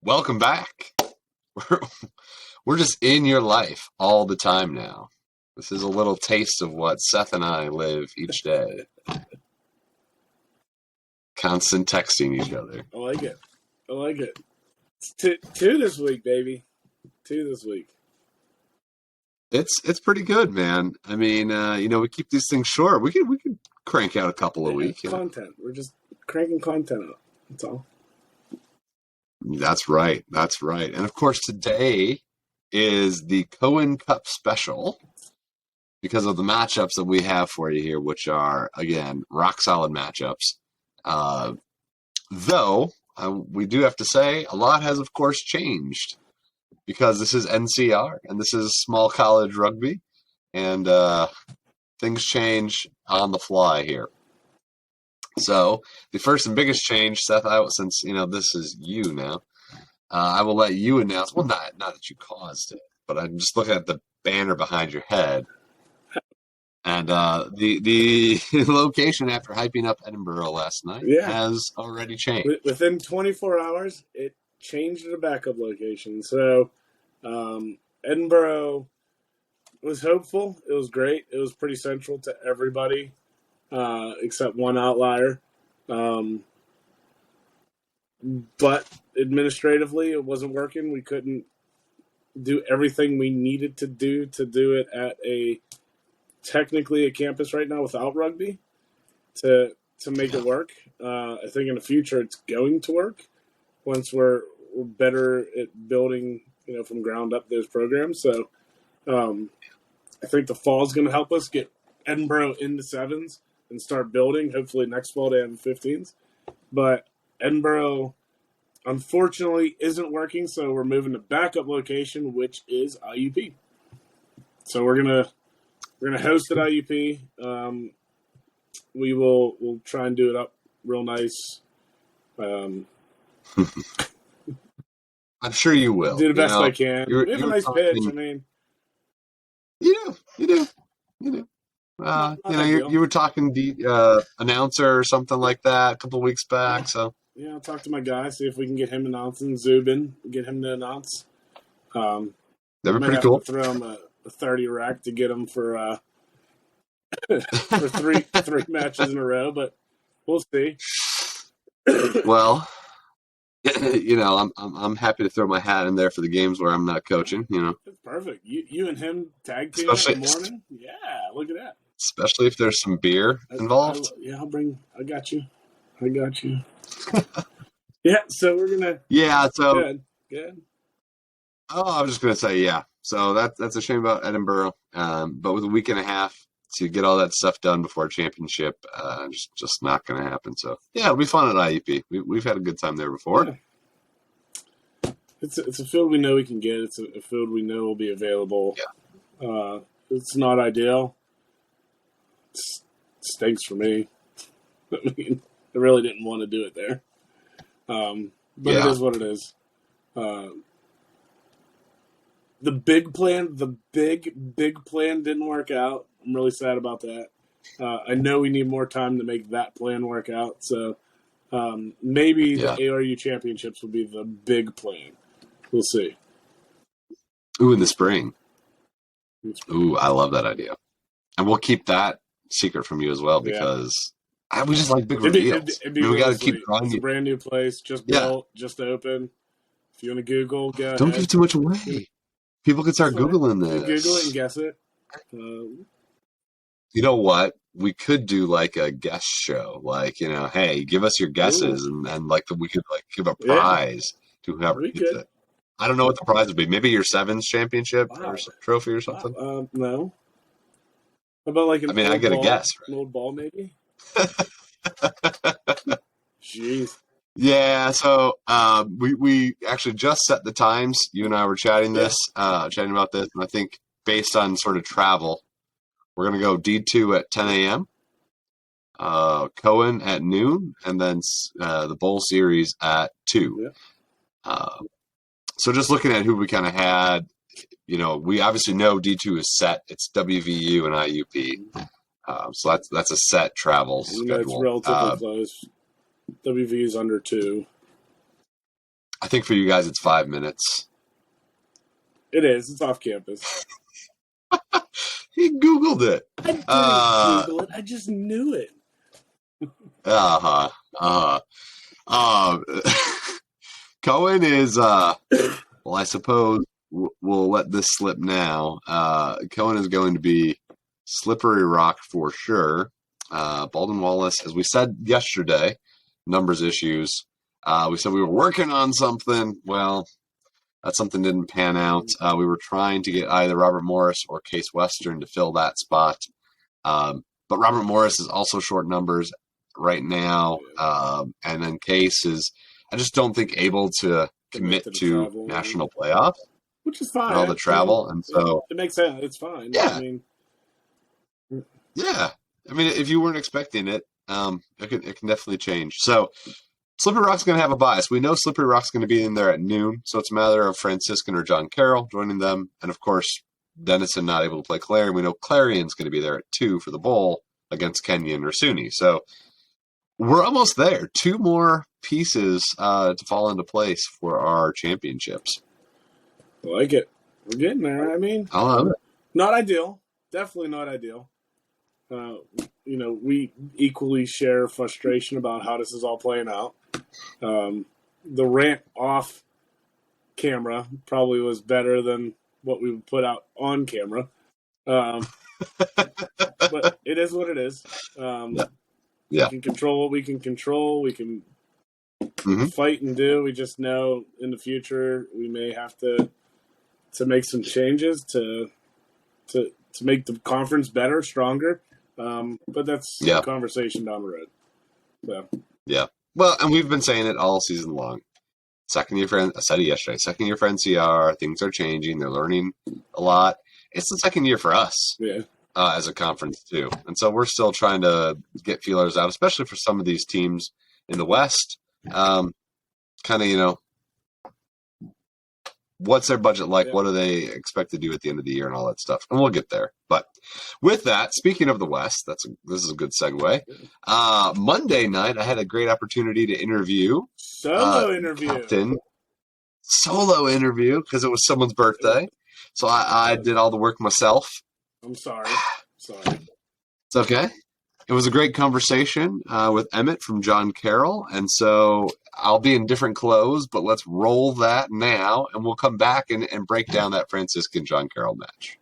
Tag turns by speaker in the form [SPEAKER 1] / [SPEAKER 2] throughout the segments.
[SPEAKER 1] Welcome back. We're, we're just in your life all the time now. This is a little taste of what Seth and I live each day. Constant texting each other.
[SPEAKER 2] I like it. It's two this week, baby. 2 this week.
[SPEAKER 1] It's pretty good, man. I mean, we keep these things short. We could crank out a couple a week.
[SPEAKER 2] Content. We're just cranking content out. That's all.
[SPEAKER 1] That's right. And of course, today is the Cohen Cup special because of the matchups that we have for you here, which are, again, rock solid matchups. Though, we do have to say a lot has, of course, changed because this is NCR and this is small college rugby, and things change on the fly here. So the first and biggest change, Seth, since this is you now, I will let you announce. Well, not that you caused it, but I'm just looking at the banner behind your head, and the location after hyping up Edinburgh last night has already changed.
[SPEAKER 2] Within 24 hours, it changed to the backup location. So Edinburgh was hopeful. It was great. It was pretty central to everybody. Except one outlier. But administratively, it wasn't working. We couldn't do everything we needed to do it at technically a campus right now without rugby to make it work. I think in the future it's going to work once we're better at building, from ground up those programs. So I think the fall is going to help us get Edinburgh into sevens and start building. Hopefully next fall they have 15s. But Edinburgh, unfortunately, isn't working, so we're moving to backup location, which is IUP. So we're gonna host at IUP. We'll try and do it up real nice.
[SPEAKER 1] I'm sure you will.
[SPEAKER 2] Do the best I can. We have a nice pitch. I mean,
[SPEAKER 1] you do. You were talking announcer or something like that a couple of weeks back. So
[SPEAKER 2] I'll talk to my guy, see if we can get him announcing. Zubin, get him to announce.
[SPEAKER 1] That'd be pretty cool.
[SPEAKER 2] Throw him a 30 rack to get him for for three matches in a row, but we'll see.
[SPEAKER 1] Well, I'm happy to throw my hat in there for the games where I'm not coaching.
[SPEAKER 2] It's perfect. You and him tag team in the morning. Yeah, look at that.
[SPEAKER 1] Especially if there's some beer involved.
[SPEAKER 2] I got you. Yeah, so we're gonna.
[SPEAKER 1] Yeah, so
[SPEAKER 2] good.
[SPEAKER 1] Oh, I was just gonna say, yeah. So that's a shame about Edinburgh. But with a week and a half to get all that stuff done before championship, just not gonna happen. So yeah, it'll be fun at IUP. We've had a good time there before.
[SPEAKER 2] Yeah. It's a field we know we can get. It's a field we know will be available.
[SPEAKER 1] Yeah.
[SPEAKER 2] It's not ideal. It stinks for me. I mean, I really didn't want to do it there. But It is what it is. The big plan didn't work out. I'm really sad about that. I know we need more time to make that plan work out. So maybe the ARU championships will be the big plan. We'll see.
[SPEAKER 1] Ooh, in the spring. Ooh, I love that idea. And we'll keep that secret from you as well because we just like big reveals. We got to keep growing.
[SPEAKER 2] It's a brand new place, just built, just open. If you want to Google, go
[SPEAKER 1] Don't
[SPEAKER 2] ahead.
[SPEAKER 1] give too much away. People can start Googling this.
[SPEAKER 2] Google it and guess it.
[SPEAKER 1] You know what? We could do like a guest show. Like, hey, give us your guesses and we could give a prize to whoever gets it. I don't know what the prize would be. Maybe your sevens championship or trophy or something.
[SPEAKER 2] No. How about like
[SPEAKER 1] I get a guess.
[SPEAKER 2] Right? An old ball, maybe? Jeez.
[SPEAKER 1] Yeah, so we actually just set the times. You and I were chatting chatting about this, and I think based on sort of travel, we're going to go D2 at 10 a.m., Cohen at noon, and then the bowl series at 2. Yeah. So just looking at who we kind of had, we obviously know D2 is set. It's WVU and IUP. So that's a set travel schedule.
[SPEAKER 2] It's relatively close. WV is under 2.
[SPEAKER 1] I think for you guys it's 5 minutes.
[SPEAKER 2] It is. It's off campus.
[SPEAKER 1] He Googled it.
[SPEAKER 2] I didn't Google it. I just knew it.
[SPEAKER 1] Cohen is, well, I suppose we'll let this slip now. Cohen is going to be Slippery Rock for sure. Baldwin Wallace, as we said yesterday, numbers issues. We said we were working on something. Well, that something didn't pan out. We were trying to get either Robert Morris or Case Western to fill that spot. But Robert Morris is also short numbers right now. And then Case is, I just don't think, able to commit to national playoffs.
[SPEAKER 2] Which is fine.
[SPEAKER 1] All the travel. And so
[SPEAKER 2] it makes sense. It's fine.
[SPEAKER 1] Yeah. I mean, if you weren't expecting it, it can definitely change. So Slippery Rock's going to have a bias. We know Slippery Rock's going to be in there at noon, so it's a matter of Franciscan or John Carroll joining them. And, of course, Denison not able to play Clarion. We know Clarion's going to be there at 2 for the bowl against Kenyon or SUNY. So we're almost there. 2 more pieces to fall into place for our championships.
[SPEAKER 2] I like it. We're getting there. I mean,
[SPEAKER 1] I love it.
[SPEAKER 2] Not ideal. Definitely not ideal. We equally share frustration about how this is all playing out. The rant off camera probably was better than what we would put out on camera. But it is what it is.
[SPEAKER 1] Yeah.
[SPEAKER 2] We can control what we can control. We can fight and do. We just know in the future we may have to make some changes to make the conference better, stronger. But that's a conversation down the road. So.
[SPEAKER 1] Yeah. Well, and we've been saying it all season long. Second year for, I said it yesterday, second year for NCR, things are changing. They're learning a lot. It's the second year for us as a conference too. And so we're still trying to get feelers out, especially for some of these teams in the West. What's their budget like? Yeah. What do they expect to do at the end of the year and all that stuff? And we'll get there. But with that, speaking of the West, this is a good segue. Monday night, I had a great opportunity to interview.
[SPEAKER 2] Solo interview,
[SPEAKER 1] because it was someone's birthday. So I did all the work myself.
[SPEAKER 2] I'm sorry.
[SPEAKER 1] It's okay. It was a great conversation with Emmett from John Carroll. And so I'll be in different clothes, but let's roll that now, and we'll come back and break down that Franciscan John Carroll match.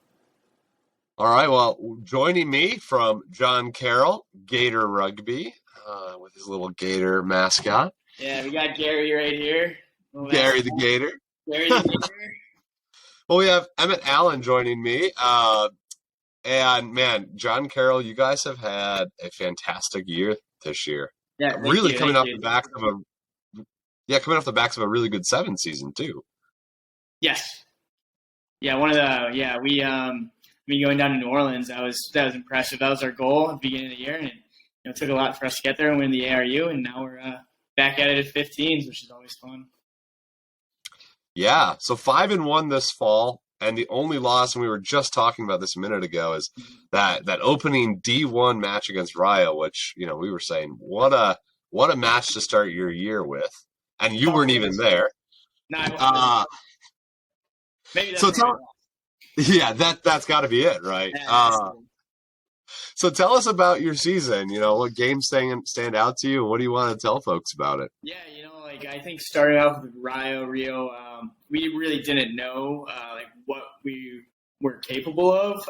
[SPEAKER 1] All right, well, joining me from John Carroll, Gator Rugby, with his little Gator mascot.
[SPEAKER 3] Yeah, we got Gary right here.
[SPEAKER 1] Gary the Gator. Well, we have Emmett Allen joining me. And, man, John Carroll, you guys have had a fantastic year this year.
[SPEAKER 3] Yeah,
[SPEAKER 1] really coming off the backs of a really good 7 season too.
[SPEAKER 3] Yes. Yeah, we going down to New Orleans, that was impressive. That was our goal at the beginning of the year, and it took a lot for us to get there and win the ARU, and now we're back at it at 15s, which is always fun.
[SPEAKER 1] Yeah, so 5-1 this fall. And the only loss, and we were just talking about this a minute ago, is that opening D1 match against Rio, which, we were saying, what a match to start your year with. And you weren't even there.
[SPEAKER 3] No, I wasn't. Maybe that's
[SPEAKER 1] that's got to be it, right? So tell us about your season. What games stand out to you, and what do you want to tell folks about it?
[SPEAKER 3] Yeah, I think starting off with Rio, we really didn't know what we were capable of.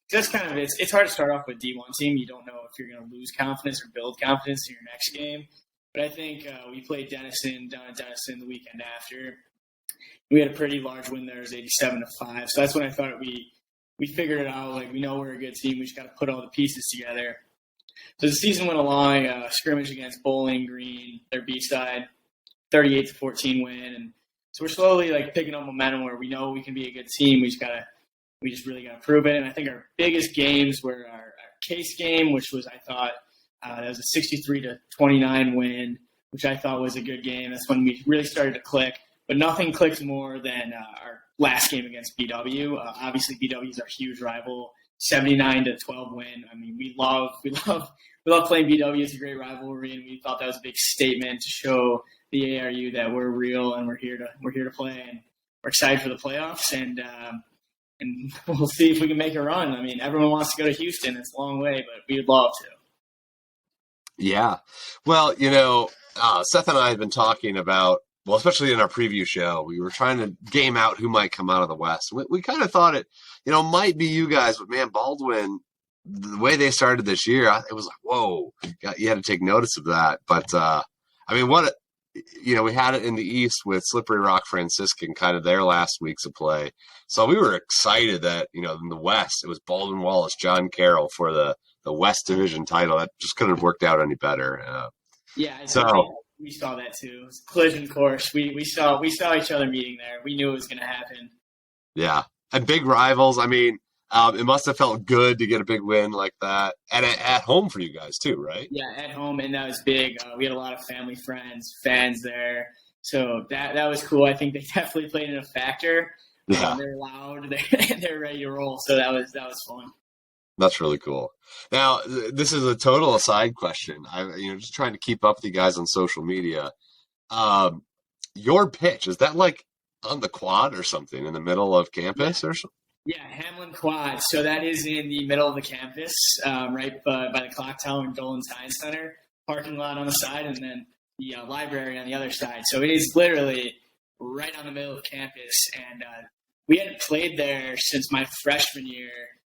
[SPEAKER 3] Just kind of, it's hard to start off with D1 team. You don't know if you're going to lose confidence or build confidence in your next game. But I think we played Denison down in Denison the weekend after. We had a pretty large win there. It was 87-5. So that's when I thought we figured it out. We know we're a good team. We just got to put all the pieces together. So the season went along. Scrimmage against Bowling Green, their B side, 38-14 win, and so we're slowly picking up momentum where we know we can be a good team. We just really got to prove it. And I think our biggest games were our Case game, which was, I thought, that was a 63-29 win, which I thought was a good game. That's when we really started to click. But nothing clicks more than our last game against BW. Obviously, BW is our huge rival. 79-12 win. I mean, we love playing BW. It's a great rivalry, and we thought that was a big statement to show the ARU that we're real and we're here to play, and we're excited for the playoffs, and we'll see if we can make a run. I mean, everyone wants to go to Houston. It's a long way, but we would love to.
[SPEAKER 1] Yeah. Well, Seth and I had been talking about, well, especially in our preview show, we were trying to game out who might come out of the West. We kind of thought it, might be you guys, but man, Baldwin, the way they started this year, it was like, whoa, you had to take notice of that. But, we had it in the East with Slippery Rock Franciscan, kind of their last weeks of play. So we were excited that, in the West, it was Baldwin Wallace, John Carroll for the West Division title. That just couldn't have worked out any better.
[SPEAKER 3] We saw that too. It was a collision course. We saw each other meeting there. We knew it was going to happen.
[SPEAKER 1] Yeah, and big rivals. I mean, it must have felt good to get a big win like that, and at home for you guys too, right?
[SPEAKER 3] Yeah, at home, and that was big. We had a lot of family, friends, fans there, so that was cool. I think they definitely played in a factor.
[SPEAKER 1] Yeah,
[SPEAKER 3] they're loud. They're ready to roll. So that was fun.
[SPEAKER 1] That's really cool. Now, this is a total aside question. Just trying to keep up with you guys on social media. Your pitch, is that like on the quad or something in the middle of campus or something?
[SPEAKER 3] Yeah, Hamlin Quad. So that is in the middle of the campus, right by the clock tower and Dolan Science Center. Parking lot on the side, and then the library on the other side. So it is literally right on the middle of campus. And we hadn't played there since my freshman year.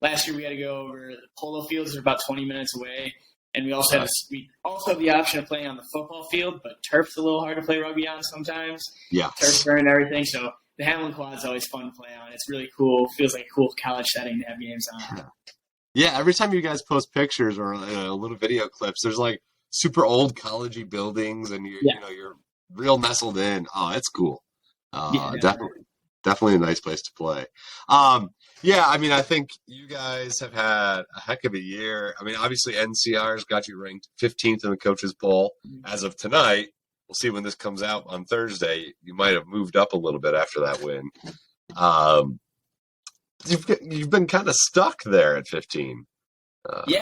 [SPEAKER 3] Last year we had to go over the polo fields are about 20 minutes away, and we also have the option of playing on the football field, but turf's a little hard to play rugby on sometimes.
[SPEAKER 1] Yeah,
[SPEAKER 3] turf burn and everything. So the Hamlin Quad is always fun to play on. It's really cool. Feels like a cool college setting to have games on.
[SPEAKER 1] Yeah, every time you guys post pictures or little video clips, there's like super old collegey buildings, and you're real nestled in. Oh, it's cool. Definitely a nice place to play. I think you guys have had a heck of a year. I mean, obviously NCR's got you ranked 15th in the coaches poll as of tonight. We'll see when this comes out on Thursday. You might have moved up a little bit after that win. You've been kind of stuck there at 15.
[SPEAKER 3] We've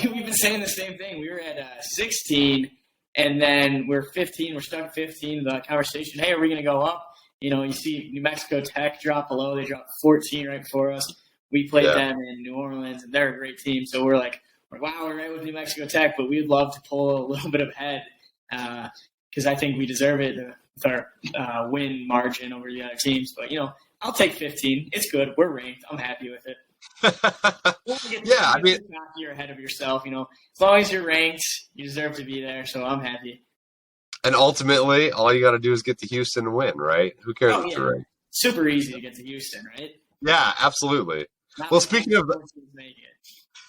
[SPEAKER 3] been saying the same thing. We were at 16, and then we're 15. We're stuck at 15. The conversation, hey, are we going to go up? You see New Mexico Tech drop below. They dropped 14 right before us. We played them in New Orleans, and they're a great team. So we're like, wow, we're right with New Mexico Tech, but we'd love to pull a little bit of head because I think we deserve it with our win margin over the other teams. But, I'll take 15. It's good. We're ranked. I'm happy with it. You're ahead of yourself. As long as you're ranked, you deserve to be there. So I'm happy.
[SPEAKER 1] And ultimately, all you got to do is get to Houston and win, right? Who cares if you're ranked?
[SPEAKER 3] Super easy to get to Houston, right?
[SPEAKER 1] Yeah, absolutely. Speaking of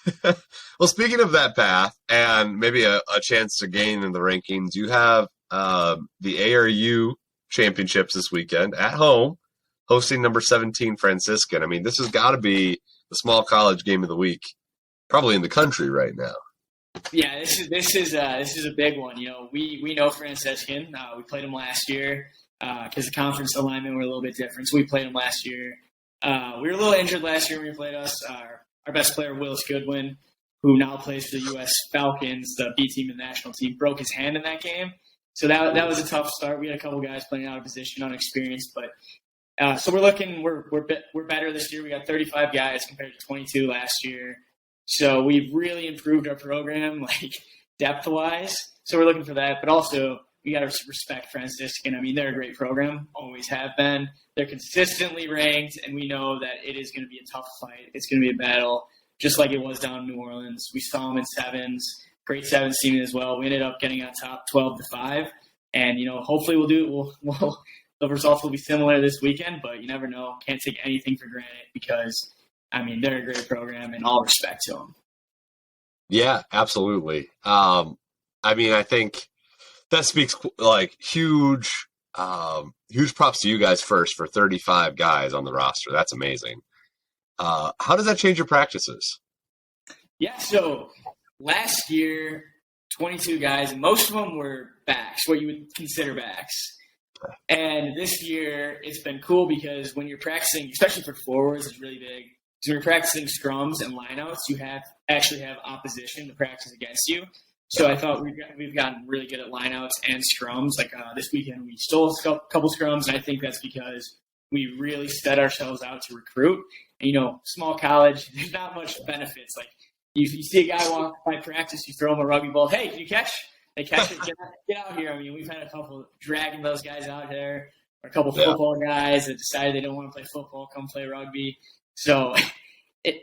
[SPEAKER 1] that path and maybe a chance to gain in the rankings, you have the ARU championships this weekend at home, hosting number 17 Franciscan. I mean, this has got to be the small college game of the week, probably in the country right now.
[SPEAKER 3] Yeah, this is a big one. We know Franciscan. We played them last year because the conference alignment were a little bit different. So we played them last year. We were a little injured last year when we played us. Our best player, Willis Goodwin, who now plays for the U.S. Falcons, the B team and national team, broke his hand in that game. So that was a tough start. We had a couple guys playing out of position, unexperienced, but so we're looking. We're better this year. We got 35 guys compared to 22 last year. So we've really improved our program, depth-wise. So we're looking for that. But also, we got to respect Franciscan. I mean, they're a great program, always have been. They're consistently ranked, and we know that it is going to be a tough fight. It's going to be a battle, just like it was down in New Orleans. We saw them in sevens, great sevens team as well. We ended up getting on top 12-5. And, hopefully the results will be similar this weekend, but you never know. Can't take anything for granted because – they're a great program and all respect to them.
[SPEAKER 1] Yeah, absolutely. I think that speaks huge props to you guys first for 35 guys on the roster. That's amazing. How does that change your practices?
[SPEAKER 3] Yeah, so last year, 22 guys, and most of them were backs, what you would consider backs. And this year, it's been cool because when you're practicing, especially for forwards, it's really big. So when you're practicing scrums and lineouts, you actually have opposition to practice against you. So I thought we've gotten really good at lineouts and scrums. Like this weekend, we stole a couple scrums, and I think that's because we really set ourselves out to recruit. And, small college, there's not much benefits. Like you see a guy walk by practice, you throw him a rugby ball. Hey, can you catch? They catch it. Get out here. I mean, we've had a couple dragging those guys out there, or a couple football guys that decided they don't want to play football, come play rugby. So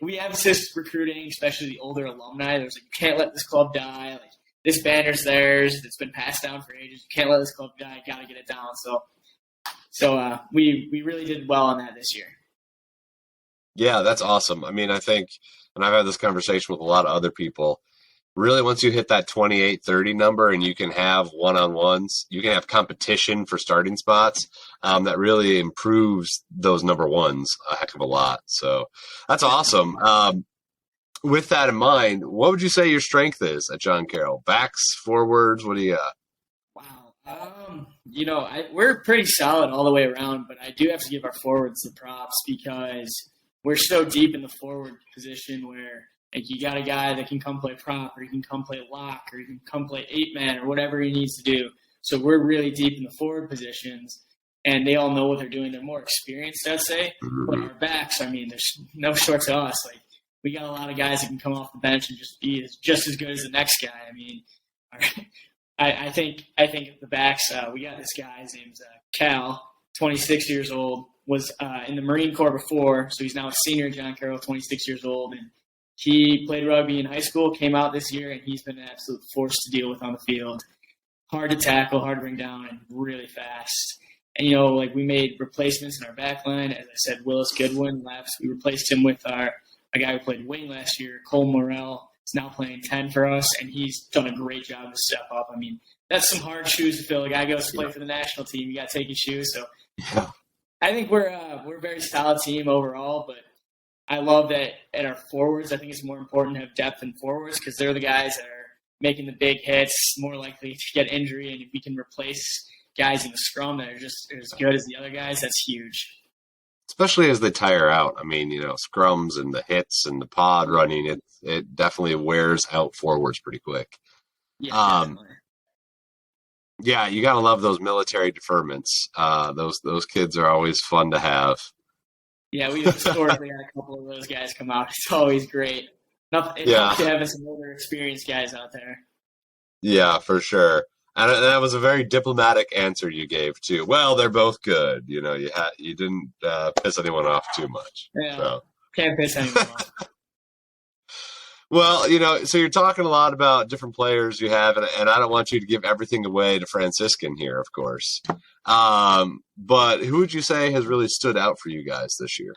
[SPEAKER 3] we emphasis recruiting, especially the older alumni. There's like, you can't let this club die. Like this banner's theirs. It's been passed down for ages. You can't let this club die. Got to get it down. So we really did well on that this year.
[SPEAKER 1] Yeah, that's awesome. I mean, I think, and I've had this conversation with a lot of other people, really once you hit that 28-30 number and you can have one-on-ones, you can have competition for starting spots, that really improves those number ones a heck of a lot. So that's awesome. With that in mind, what would you say your strength is at John Carroll? Backs, forwards, what do you got?
[SPEAKER 3] Wow. We're pretty solid all the way around, but I do have to give our forwards the props because we're so deep in the forward position where like you got a guy that can come play prop, or he can come play lock, or he can come play 8-man, or whatever he needs to do. So we're really deep in the forward positions, and they all know what they're doing. They're more experienced, I'd say. But our backs, I mean, there's no short to us. Like we got a lot of guys that can come off the bench and just be just as good as the next guy. I mean, I think the backs, we got this guy. His name's Cal, 26 years old. Was in the Marine Corps before, so he's now a senior at John Carroll, 26 years old, and he played rugby in high school, came out this year, and he's been an absolute force to deal with on the field. Hard to tackle, hard to bring down, and really fast. And, we made replacements in our back line. As I said, Willis Goodwin left. We replaced him with a guy who played wing last year, Cole Morrell. He's now playing 10 for us, and he's done a great job to step up. I mean, that's some hard shoes to fill. A guy goes to play for the national team. You got to take his shoes. So
[SPEAKER 1] yeah.
[SPEAKER 3] I think we're a very solid team overall, but I love that at our forwards, I think it's more important to have depth in forwards because they're the guys that are making the big hits, more likely to get injury, and if we can replace guys in the scrum that are just as good as the other guys, that's huge.
[SPEAKER 1] Especially as they tire out. I mean, scrums and the hits and the pod running, it definitely wears out forwards pretty quick.
[SPEAKER 3] Yeah,
[SPEAKER 1] Yeah, you gotta love those military deferments. Those kids are always fun to have.
[SPEAKER 3] Yeah, we've historically had a couple of those guys come out. It's always great. It's helps to have some older, experienced guys out there.
[SPEAKER 1] Yeah, for sure. And that was a very diplomatic answer you gave too. Well, they're both good. You didn't piss anyone off too much.
[SPEAKER 3] Yeah,
[SPEAKER 1] so.
[SPEAKER 3] Can't piss anyone off.
[SPEAKER 1] Well, so you're talking a lot about different players you have, and I don't want you to give everything away to Franciscan here, of course. But who would you say has really stood out for you guys this year?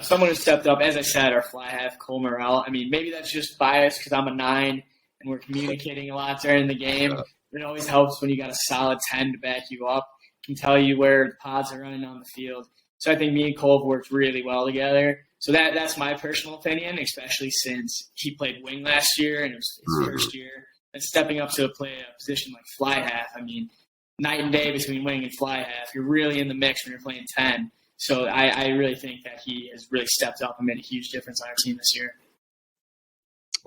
[SPEAKER 3] Someone who stepped up, as I said, our fly half, Cole Morrell. I mean, maybe that's just bias because I'm a 9 and we're communicating a lot during the game. Yeah. It always helps when you got a solid 10 to back you up. Can tell you where the pods are running on the field. So I think me and Cole have worked really well together. So that's my personal opinion, especially since he played wing last year and it was his first year. And stepping up to play a position like fly half, I mean, night and day between wing and fly half. You're really in the mix when you're playing 10. So I really think that he has really stepped up and made a huge difference on our team this year.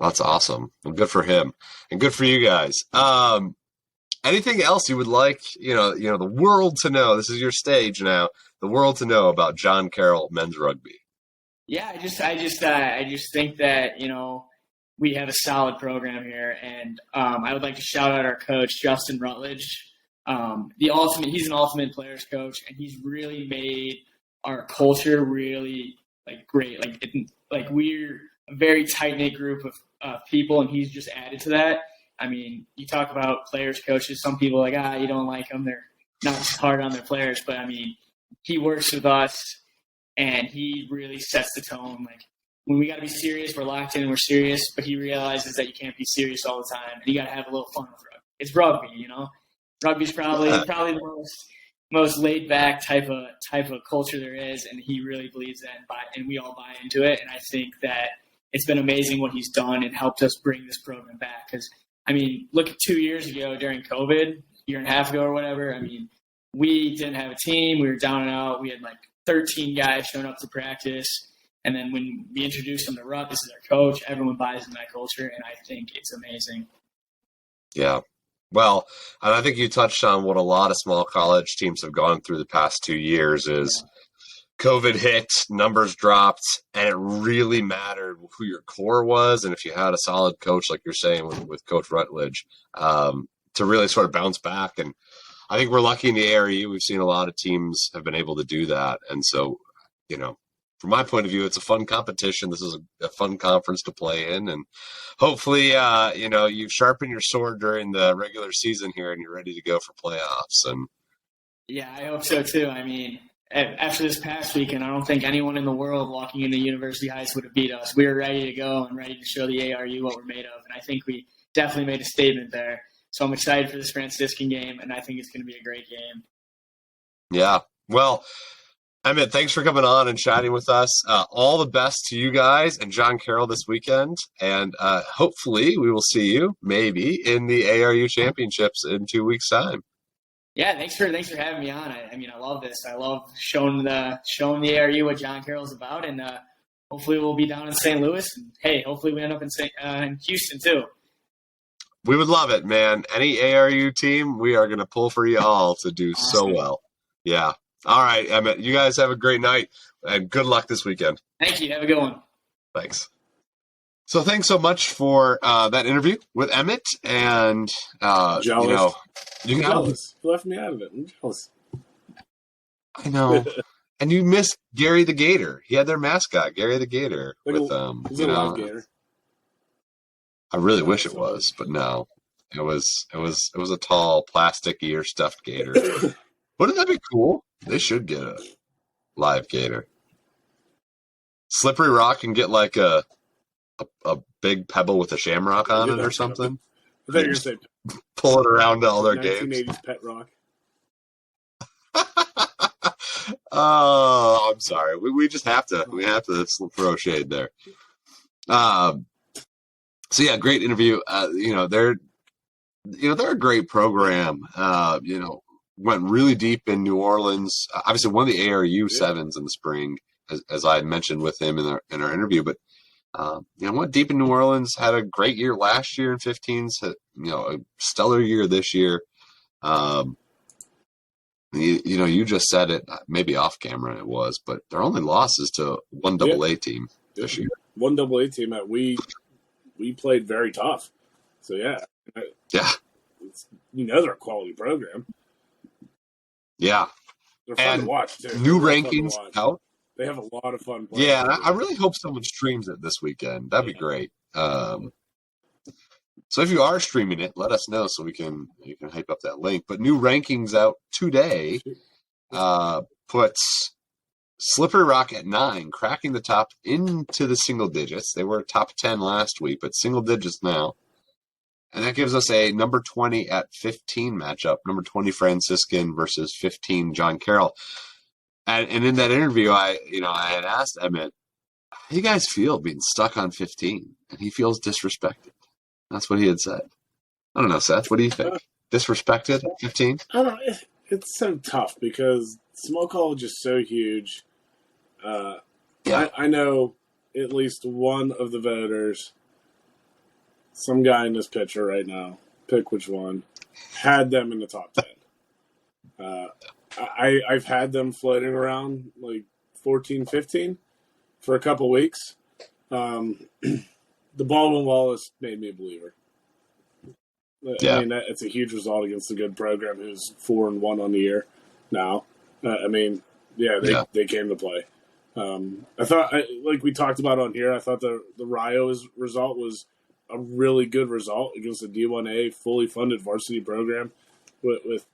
[SPEAKER 1] That's awesome. Well, good for him and good for you guys. Anything else you would like, the world to know? This is your stage now. The world to know about John Carroll men's rugby.
[SPEAKER 3] Yeah, I just think that we have a solid program here, and I would like to shout out our coach Justin Rutledge. He's an ultimate players coach, and he's really made our culture really great. We're a very tight knit group of people, and he's just added to that. I mean, you talk about players coaches. Some people are like, you don't like them. They're not as hard on their players, but I mean, he works with us, and he really sets the tone. Like when we got to be serious, we're locked in and we're serious. But he realizes that you can't be serious all the time, and you got to have a little fun with rugby. It's rugby, Rugby's probably the most laid back type of culture there is, and he really believes that, and we all buy into it. And I think that it's been amazing what he's done and helped us bring this program back. Because I mean, look at 2 years ago during COVID, year and a half ago or whatever. I mean, we didn't have a team. We were down and out. We had 13 guys showing up to practice. And then when we introduced him to Rupp, this is our coach, everyone buys in that culture, and I think it's amazing.
[SPEAKER 1] Yeah. Well, and I think you touched on what a lot of small college teams have gone through the past 2 years is COVID hit, numbers dropped, and it really mattered who your core was and if you had a solid coach, like you're saying with Coach Rutledge, to really sort of bounce back. And I think we're lucky in the ARU. We've seen a lot of teams have been able to do that. And so, from my point of view, it's a fun competition. This is a fun conference to play in. And hopefully, you've sharpened your sword during the regular season here and you're ready to go for playoffs. And
[SPEAKER 3] yeah, I hope so too. I mean, after this past weekend, I don't think anyone in the world walking into University Heights would have beat us. We were ready to go and ready to show the ARU what we're made of. And I think we definitely made a statement there. So I'm excited for this Franciscan game, and I think it's going to be a great game.
[SPEAKER 1] Yeah. Well, Emmett, thanks for coming on and chatting with us. All the best to you guys and John Carroll this weekend. And hopefully we will see you maybe in the ARU championships in 2 weeks' time.
[SPEAKER 3] Yeah, thanks for having me on. I love this. I love showing the ARU what John Carroll's about, and hopefully we'll be down in St. Louis. And, hey, hopefully we end up in Houston too.
[SPEAKER 1] We would love it, man. Any ARU team, we are going to pull for you all to do so well. Yeah. All right, Emmett, you guys have a great night, and good luck this weekend.
[SPEAKER 3] Thank you. Have a good one.
[SPEAKER 1] Thanks. So thanks so much for that interview with Emmett. And,
[SPEAKER 2] jealous.
[SPEAKER 1] You
[SPEAKER 2] jealous. You left me out of it. I'm jealous.
[SPEAKER 1] I know. And you missed Gary the Gator. He had their mascot, Gary the Gator. With
[SPEAKER 2] live gator.
[SPEAKER 1] I really wish it was, but no. It was a tall plastic ear stuffed gator. Wouldn't that be cool? They should get a live gator. Slippery Rock can get like a big pebble with a shamrock on it or something.
[SPEAKER 2] I thought you were going to say
[SPEAKER 1] pull it around to all their
[SPEAKER 2] 1980s
[SPEAKER 1] games.
[SPEAKER 2] Pet Rock.
[SPEAKER 1] Oh, I'm sorry. We just have to throw shade there. So yeah, great interview. They're a great program. Went really deep in New Orleans. Obviously, won the ARU sevens in the spring, as I had mentioned with him in our interview. But went deep in New Orleans. Had a great year last year in 15s. A stellar year this year. You just said it. Maybe off camera it was, but their only loss is to one AA team this year.
[SPEAKER 2] One AA team that we played very tough. So yeah. They're a quality program.
[SPEAKER 1] Yeah.
[SPEAKER 2] They're fun to watch, too.
[SPEAKER 1] New rankings out.
[SPEAKER 2] They have a lot of fun players.
[SPEAKER 1] Yeah, and I really hope someone streams it this weekend. That'd be great. So if you are streaming it, let us know so you can hype up that link. But new rankings out today puts Slippery Rock at 9, cracking the top into the single digits. They were top 10 last week, but single digits now. And that gives us a number 20 at 15 matchup, number 20 Franciscan versus 15 John Carroll. And in that interview, I had asked Emmett, how do you guys feel being stuck on 15? And he feels disrespected. That's what he had said. I don't know, Seth. What do you think? Disrespected at 15?
[SPEAKER 2] I don't know. It's so tough because small college is so huge. I know at least one of the voters, some guy in this picture right now, pick which one, had them in the top 10. I've had them floating around like 14, 15 for a couple weeks. The Baldwin Wallace made me a believer. I mean, it's a huge result against a good program who's 4-1 on the year now. They came to play. I thought, like we talked about on here, I thought the Rio's result was a really good result against a D1A fully funded varsity program with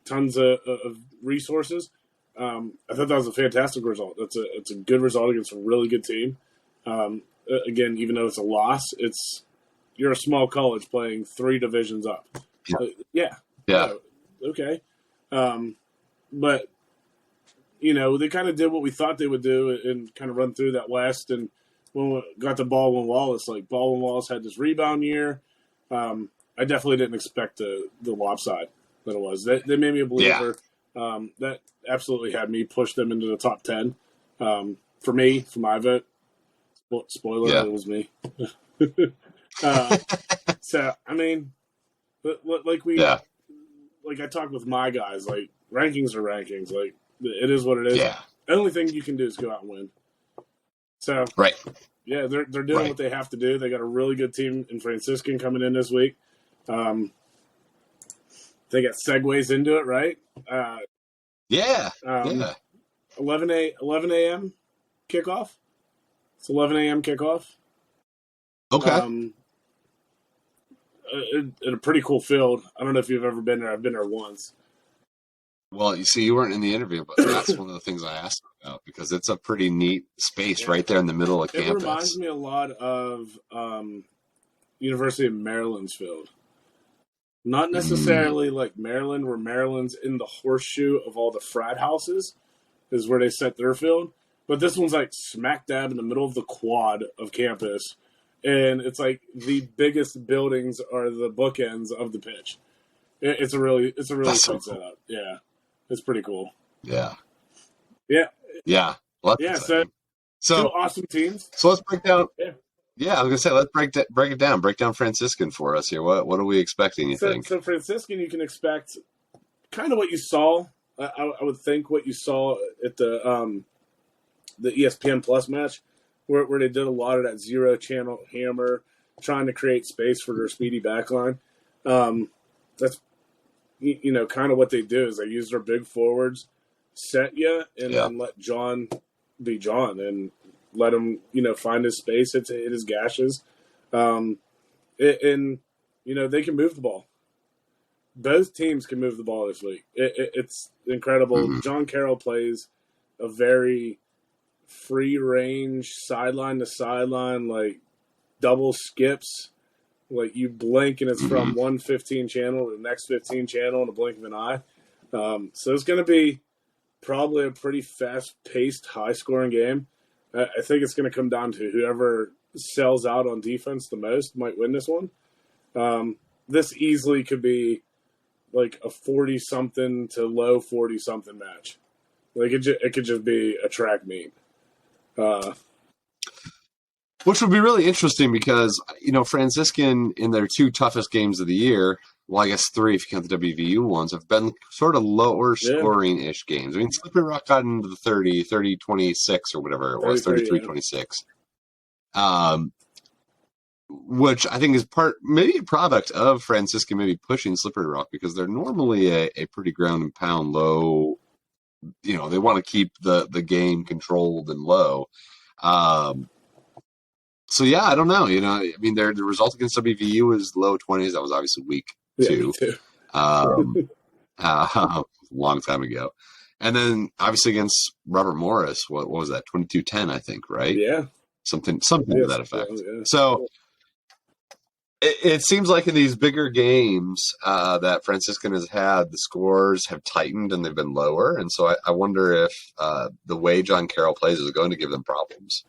[SPEAKER 2] tons of resources. I thought that was a fantastic result. It's a good result against a really good team. Again, even though it's a loss, you're a small college playing 3 divisions up. Okay. But they kind of did what we thought they would do and kind of run through that West. And when we got to Baldwin Wallace, Baldwin Wallace had this rebound year. I definitely didn't expect the lopside that it was. They made me a believer. That absolutely had me push them into the top 10. For my vote, spoiler, it was me. So, I mean, But like I talk with my guys, like rankings are rankings. Like it is what it is.
[SPEAKER 1] Yeah.
[SPEAKER 2] The only thing you can do is go out and win. So
[SPEAKER 1] Right.
[SPEAKER 2] yeah, they're doing what they have to do. They got a really good team in Franciscan coming in this week. They got segues into it, right?
[SPEAKER 1] Yeah.
[SPEAKER 2] 11 a.m. kickoff. It's 11 a.m. kickoff.
[SPEAKER 1] Okay.
[SPEAKER 2] At a pretty cool field. I don't know if you've ever been there. I've been there once.
[SPEAKER 1] Well, you see, you weren't in the interview, but that's one of the things I asked about because it's a pretty neat space right there in the middle of campus.
[SPEAKER 2] It reminds me a lot of University of Maryland's field. Not necessarily like Maryland, where Maryland's in the horseshoe of all the frat houses is where they set their field. But this one's like smack dab in the middle of the quad of campus. And it's like the biggest buildings are the bookends of the pitch. It's a really cool setup. Yeah. It's pretty cool.
[SPEAKER 1] Yeah.
[SPEAKER 2] Yeah.
[SPEAKER 1] Yeah. Well,
[SPEAKER 2] yeah. So two awesome teams.
[SPEAKER 1] So let's break down.
[SPEAKER 2] Yeah.
[SPEAKER 1] I was gonna say let's break it down. Break down Franciscan for us here. What are we expecting? You think?
[SPEAKER 2] So Franciscan, you can expect kind of what you saw. I would think what you saw at the ESPN Plus match, where they did a lot of that zero channel hammer, trying to create space for their speedy backline. That's kind of what they do is they use their big forwards, set you, and then let John be John and let him, find his space, hit his gashes. And they can move the ball. Both teams can move the ball this week. It's incredible. Mm-hmm. John Carroll plays a very free range, sideline to sideline, like double skips. Like you blink and it's from one 15 channel to the next 15 channel in a blink of an eye. So it's going to be probably a pretty fast-paced, high-scoring game. I think it's going to come down to whoever sells out on defense the most might win this one. This easily could be like a 40-something to low 40-something match. Like it could just be a track meet.
[SPEAKER 1] Which would be really interesting because, Franciscan in their two toughest games of the year, well, I guess three if you count the WVU ones, have been sort of lower scoring-ish games. I mean, Slippery Rock got into the 30-26 or whatever it was, 33-26. Which I think is maybe a product of Franciscan maybe pushing Slippery Rock because they're normally a pretty ground and pound low. They want to keep the game controlled and low. So yeah, I don't know. I mean, the result against WVU was low 20s. That was obviously week 2. Long time ago. And then obviously against Robert Morris, what was that? 22-10, I think, right?
[SPEAKER 2] Yeah.
[SPEAKER 1] Something to that effect. Yeah. So it seems like in these bigger games that Franciscan has had, the scores have tightened and they've been lower. And so I wonder if the way John Carroll plays is going to give them problems.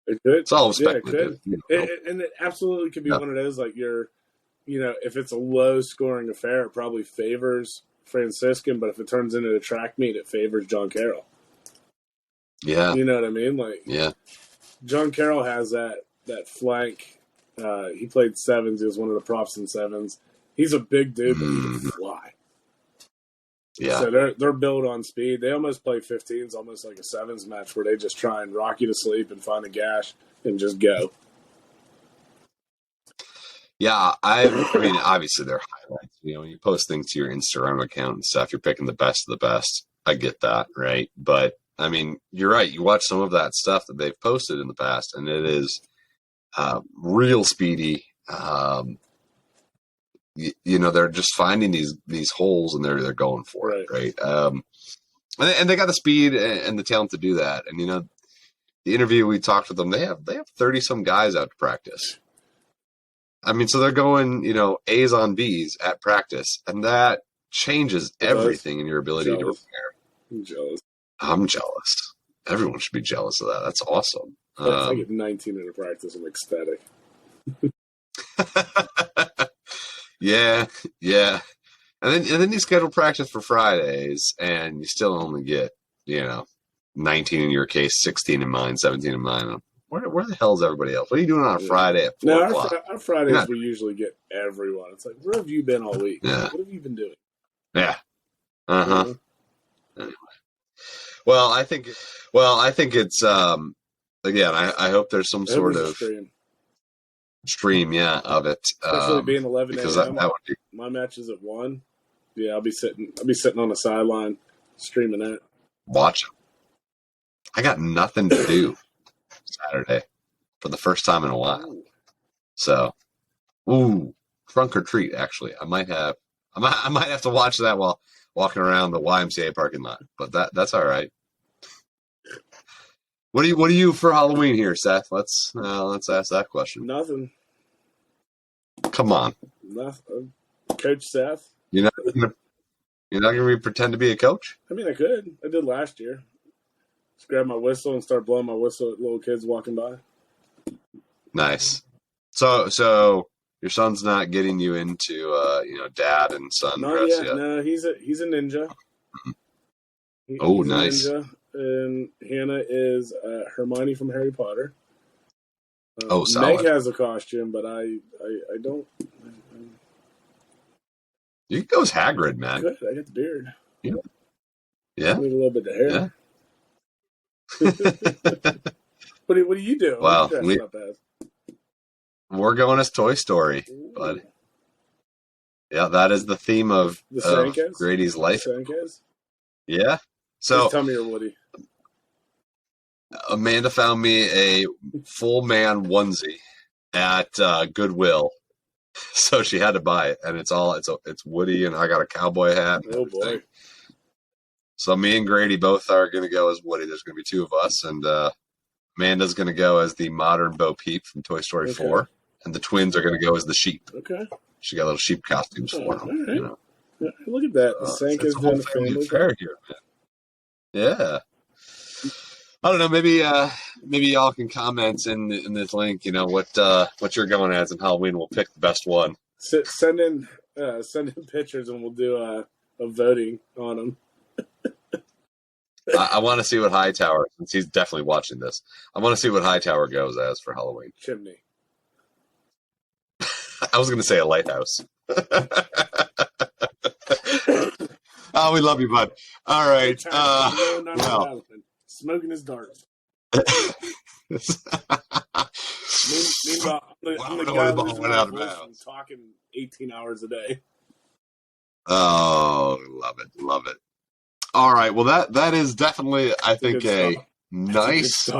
[SPEAKER 2] It could.
[SPEAKER 1] It's all speculative.
[SPEAKER 2] And it absolutely could be one of those, like if it's a low-scoring affair, it probably favors Franciscan, but if it turns into a track meet, it favors John Carroll.
[SPEAKER 1] Yeah.
[SPEAKER 2] You know what I mean? Like,
[SPEAKER 1] yeah.
[SPEAKER 2] John Carroll has that flank. He played sevens. He was one of the props in sevens. He's a big dude, but he can fly.
[SPEAKER 1] Yeah.
[SPEAKER 2] So they're built on speed. They almost play 15s, almost like a sevens match where they just try and rock you to sleep and find a gash and just go.
[SPEAKER 1] Yeah, I mean, obviously they're highlights. When you post things to your Instagram account and stuff, you're picking the best of the best. I get that, right? But, I mean, you're right. You watch some of that stuff that they've posted in the past, and it is real speedy. They're just finding these holes and they're going for it, right? And they got the speed and the talent to do that. And the interview we talked with them, they have 30 some guys out to practice. I mean, so they're going A's on B's at practice, and that changes everything in your ability to prepare. I'm jealous. Everyone should be jealous of that. That's awesome.
[SPEAKER 2] I get 19 in a practice. I'm ecstatic.
[SPEAKER 1] Yeah. And then you schedule practice for Fridays, and you still only get, 19 in your case, 16 in mine, 17 in mine. Where the hell is everybody else? What are you doing on a Friday at 4 o'clock?
[SPEAKER 2] Our Fridays we usually get everyone. It's like, where have you been all week?
[SPEAKER 1] Yeah.
[SPEAKER 2] What have you been doing?
[SPEAKER 1] Yeah. Uh-huh. Anyway. Well, I think it's again, I hope there's some sort of stream, of it.
[SPEAKER 2] Especially being 11
[SPEAKER 1] because
[SPEAKER 2] a.m.
[SPEAKER 1] that would be...
[SPEAKER 2] My match is at 1. Yeah, I'll be sitting on the sideline streaming that.
[SPEAKER 1] Watch it. I got nothing to do Saturday for the first time in a while. So, trunk or treat, actually. I might have to watch that while walking around the YMCA parking lot, but that's all right. What do you for Halloween here, Seth? Let's ask that question.
[SPEAKER 2] Nothing.
[SPEAKER 1] Come on.
[SPEAKER 2] Nothing. Coach Seth.
[SPEAKER 1] You're not gonna pretend to be a coach?
[SPEAKER 2] I mean, I could. I did last year. Just grab my whistle and start blowing my whistle at little kids walking by.
[SPEAKER 1] Nice. So your son's not getting you into dad and son dress yet?
[SPEAKER 2] No, he's a ninja. He's
[SPEAKER 1] nice.
[SPEAKER 2] A ninja, and Hannah is Hermione from Harry Potter.
[SPEAKER 1] Solid.
[SPEAKER 2] Meg has a costume, but I don't.
[SPEAKER 1] You can go as Hagrid, man.
[SPEAKER 2] Good. I got the beard.
[SPEAKER 1] Yeah.
[SPEAKER 2] I need a little bit of hair.
[SPEAKER 1] Yeah.
[SPEAKER 2] What do you do?
[SPEAKER 1] Well,
[SPEAKER 2] we're
[SPEAKER 1] going as Toy Story, bud. Yeah, that is the theme of Grady's life. Yeah. So
[SPEAKER 2] just tell me you're Woody.
[SPEAKER 1] Amanda found me a full man onesie at Goodwill, so she had to buy it, and it's Woody, and I got a cowboy hat.
[SPEAKER 2] Oh boy!
[SPEAKER 1] So me and Grady both are going to go as Woody. There's going to be 2 of us, and Amanda's going to go as the modern Bo Peep from Toy Story 4, and the twins are going to go as the sheep.
[SPEAKER 2] Okay.
[SPEAKER 1] She got little sheep costumes for them.
[SPEAKER 2] Right. You know. Look at that. The Sanka's doing the family
[SPEAKER 1] fair here, man. Yeah. I don't know. Maybe y'all can comment in this link. What you're going as in Halloween. We'll pick the best one.
[SPEAKER 2] Send in pictures and we'll do a voting on them.
[SPEAKER 1] I want to see what Hightower, since he's definitely watching this. I want to see what Hightower goes as for Halloween.
[SPEAKER 2] Chimney.
[SPEAKER 1] I was going to say a lighthouse. Oh, we love you, bud. All right.
[SPEAKER 2] Smoking his darts. Meanwhile, I'm the guy losing my voice from talking 18 hours a day.
[SPEAKER 1] Oh, love it. All right. Well, that is definitely, I think, a nice.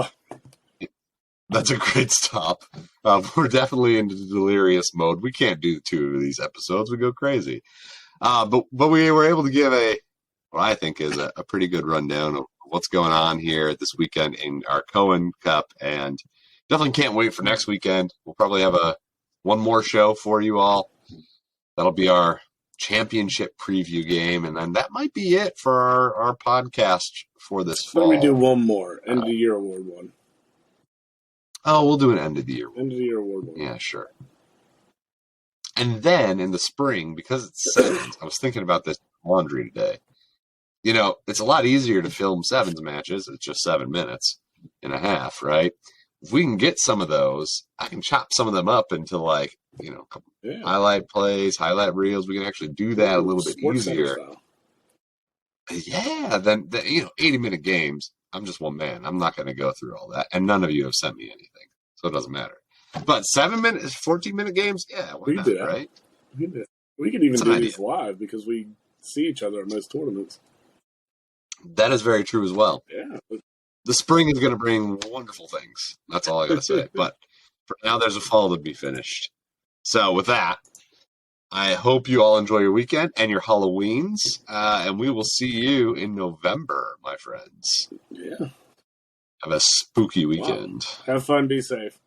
[SPEAKER 1] That's a great stop. We're definitely into delirious mode. We can't do 2 of these episodes. We go crazy. But we were able to give what I think is a pretty good rundown of what's going on here this weekend in our Cohen Cup, and definitely can't wait for next weekend. We'll probably have one more show for you all. That'll be our championship preview game, and then that might be it for our podcast for this fall.
[SPEAKER 2] Let me do one more end of the year award one.
[SPEAKER 1] Oh, we'll do an end of the year
[SPEAKER 2] award one.
[SPEAKER 1] Yeah, sure. And then in the spring, because it's sevens, I was thinking about this laundry today. It's a lot easier to film sevens matches. It's just 7 minutes and a half, right? If we can get some of those, I can chop some of them up into highlight plays, highlight reels. We can actually do that a little bit easier. Yeah, then 80-minute games. I'm just one man. I'm not going to go through all that, and none of you have sent me anything, so it doesn't matter. But 7 minutes, 14-minute games, yeah, why not, right?
[SPEAKER 2] We could even do these live because we see each other at most tournaments.
[SPEAKER 1] That is very true as well.
[SPEAKER 2] Yeah.
[SPEAKER 1] The spring is going to bring wonderful things. That's all I got to say. But for now, there's a fall to be finished. So with that, I hope you all enjoy your weekend and your Halloweens, and we will see you in November, my friends.
[SPEAKER 2] Yeah.
[SPEAKER 1] Have a spooky weekend.
[SPEAKER 2] Wow. Have fun. Be safe.